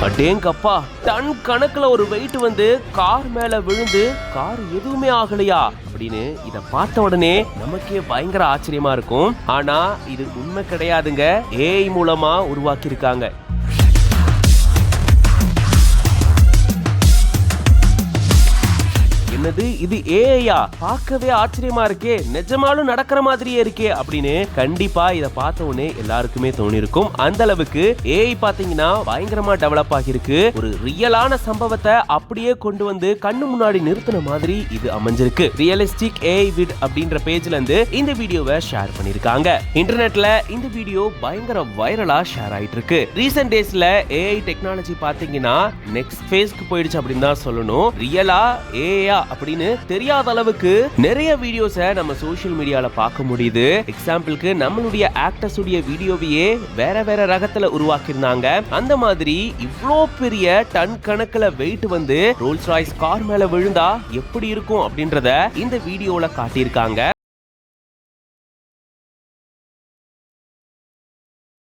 அடேங்கப்பா, டன் கணக்குல ஒரு வெயிட் வந்து கார் மேல விழுந்து கார் எதுவுமே ஆகலையா அப்படின்னு இத பார்த்த உடனே நமக்கே பயங்கர ஆச்சரியமா இருக்கும். ஆனா இது உண்மை கிடையாதுங்க, ஏஐ மூலமா உருவாக்கி இருக்காங்க. என்னது இது ஏஐயா? பார்க்கவே ஆச்சரியமா இருக்கே, நிஜமாலும் நடக்கிற மாதிரியே இருக்கே அப்படின்னு கண்டிப்பா இத பார்த்த உடனே எல்லாருக்குமே தோணி இருக்கும். அந்த அளவுக்கு ஏஐ பாத்தீங்கன்னா பயங்கரமா டெவலப் ஆகிருக்கு. ஒரு ரியலான சம்பவத்தை அப்படியே கொண்டு வந்து கண்ணு முன்னாடி நிறுத்தின மாதிரி இது அமைஞ்சிருக்கு. ரியலிஸ்டிக் ஏஐ விட் அப்படின்ற பேஜ்ல இருந்து இந்த வீடியோவை ஷேர் பண்ணிருக்காங்க. இன்டர்நெட்ல இந்த வீடியோ பயங்கர வைரலா ஷேர் ஆயிட்டு இருக்கு. ரீசன்ட் டேஸ்ல ஏஐ டெக்னாலஜி பாத்தீங்கன்னா நெக்ஸ்ட் ஃபேஸ்க்கு போயிடுச்சு அப்படின்னு தான் சொல்லணும். ரியலா ஏஐயா அப்படின்னு தெரியாத அளவுக்கு நிறைய வீடியோஸை நம்ம சோஷியல் மீடியால பார்க்க முடியுது. எக்ஸாம்பிளுக்கு நம்மளுடைய ஆக்டர்ஸ் உடைய வீடியோவையே வேற வேற ரகத்துல உருவாக்கியிருந்தாங்க. அந்த மாதிரி இவ்ளோ பெரிய டன் கணக்குல வெயிட் வந்து ரோல்ஸ் ராய்ஸ் கார் மேல விழுந்தா எப்படி இருக்கும் அப்படின்றத இந்த வீடியோல காட்டியிருக்காங்க.